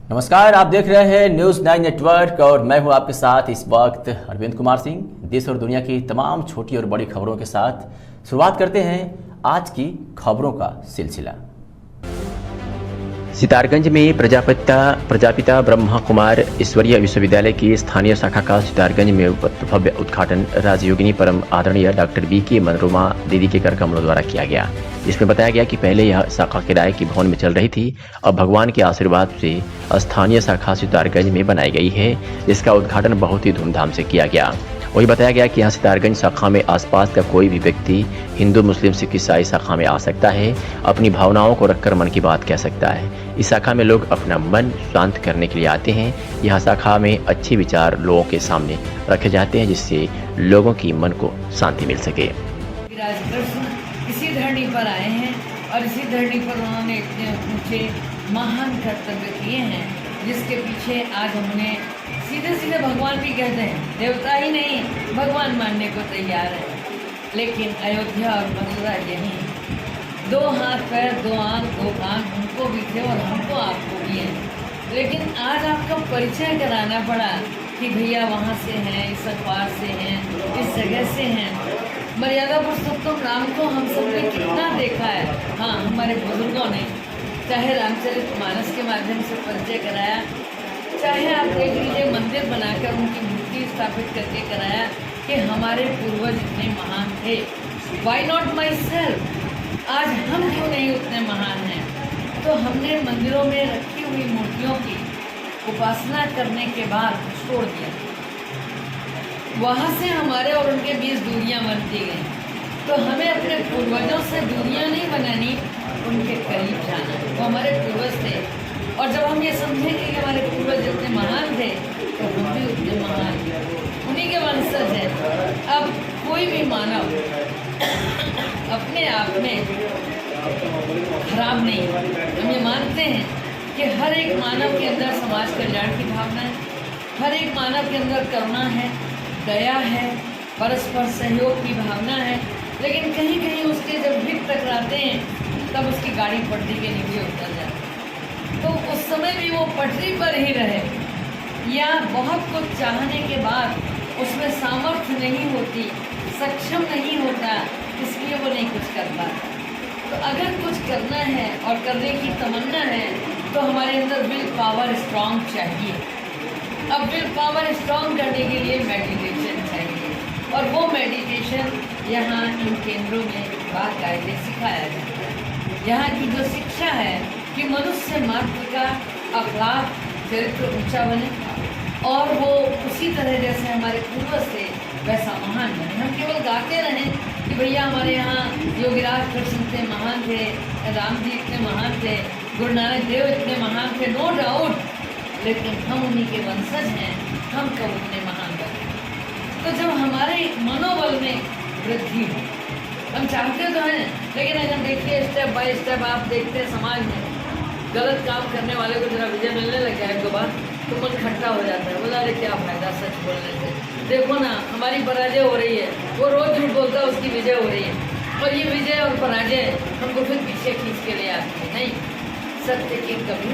नमस्कार, आप देख रहे हैं न्यूज़ 9 नेटवर्क और मैं हूं आपके साथ इस वक्त अरविंद कुमार सिंह। देश और दुनिया की तमाम छोटी और बड़ी खबरों के साथ शुरुआत करते हैं आज की खबरों का सिलसिला। सितारगंज में प्रजापिता ब्रह्मा कुमार ईश्वरीय विश्वविद्यालय की स्थानीय शाखा का सितारगंज में भव्य उद्घाटन राजयोगिनी परम आदरणीय डॉक्टर बी.के. मनोरमा दीदी के कर कमलों द्वारा किया गया। इसमें बताया गया कि पहले यह शाखा किराए की भवन में चल रही थी और भगवान के आशीर्वाद से स्थानीय शाखा सितारगंज में बनाई गई है, जिसका उद्घाटन बहुत ही धूमधाम से किया गया। वही बताया गया कि यहाँ सितारगंज शाखा में आसपास का कोई भी व्यक्ति हिंदू, मुस्लिम, सिख, ईसाई शाखा में आ सकता है, अपनी भावनाओं को रखकर मन की बात कह सकता है। इस शाखा में लोग अपना मन शांत करने के लिए आते हैं। यहाँ शाखा में अच्छे विचार लोगों के सामने रखे जाते हैं, जिससे लोगों की मन को शांति मिल सके। इसी धरनी पर आए हैं और इसी धरनी पर उन्होंने इतने ऊंचे महान कर्तव्य किए हैं, जिसके पीछे आज हमने सीधे भगवान भी कहते हैं, देवता ही नहीं भगवान मानने को तैयार है। लेकिन अयोध्या और मथुरा यही, दो हाथ पैर, दो आँख, दो कान उनको भी थे और हमको आपको भी है। लेकिन आज आपका परिचय कराना पड़ा कि भैया वहाँ से हैं, इस अखबार से हैं, इस जगह से हैं। मर्यादा पुरुषोत्तम राम को हम सब ने कितना देखा है। हाँ, हमारे बुजुर्गों ने चाहे रामचरितमानस के माध्यम से परिचय कराया, चाहे आप देख लीजिए मंदिर बनाकर उनकी मूर्ति स्थापित करके कराया कि हमारे पूर्वज इतने महान थे। वाई नॉट माई सेल्फ, आज हम क्यों नहीं उतने महान हैं? तो हमने मंदिरों में रखी हुई मूर्तियों की उपासना करने के बाद छोड़ दिया। वहाँ से हमारे और उनके बीच दूरियां बनती गई। तो हमें अपने पूर्वजों से दूरियां नहीं बनानी, उनके करीब जाना। वो हमारे पूर्वज थे और जब हम ये समझेंगे कि हमारे पूर्वज इतने महान थे तो हम भी उतने महान, उन्हीं के वंशज हैं। अब कोई भी मानव अपने आप में खराब नहीं। हम ये मानते हैं कि हर एक मानव के अंदर समाज कल्याण की भावना है, हर एक मानव के अंदर करुणा है, दया है, परस्पर सहयोग की भावना है। लेकिन कहीं कहीं उसके जब हित टकराते हैं तब उसकी गाड़ी पटरी के नीचे उतर जाती है। तो उस समय भी वो पटरी पर ही रहे, या बहुत कुछ चाहने के बाद उसमें सामर्थ्य नहीं होती, सक्षम नहीं होता, इसलिए वो नहीं कुछ कर पाता। तो अगर कुछ करना है और करने की तमन्ना है तो हमारे अंदर विल पावर स्ट्रांग चाहिए। अब विल पावर स्ट्रांग करने के लिए मेडिटेशन चाहिए और वो मेडिटेशन यहाँ इन केंद्रों में बाकायदे सिखाया जाता है। यहाँ की जो शिक्षा है कि मनुष्य मात्र का अखलाक चरित्र ऊंचा बने और वो उसी तरह जैसे हमारे पूर्वज थे वैसा महान बने। हम केवल गाते रहें कि भैया हमारे यहाँ योगीराज कृष्ण थे, महान थे, राम जी इतने महान थे, गुरु नानक देव इतने महान थे, नो डाउट, लेकिन हम उन्हीं के वंशज हैं, हम कब उतने महान बने? तो जब हमारे मनोबल में वृद्धि हो, हम चाहते तो हैं, लेकिन अगर देखिए स्टेप बाय स्टेप आप देखते हैं समाज में गलत काम करने वाले को जरा विजय मिलने लग जाए के बाद तो मन खट्टा हो जाता है। बोला अरे क्या फायदा सच बोलने से, देखो ना हमारी पराजय हो रही है, वो रोज झूठ बोलता है उसकी विजय हो रही है। और ये विजय और पराजय हमको फिर पीछे खींच के ले आती है। नहीं, सत्य की कभी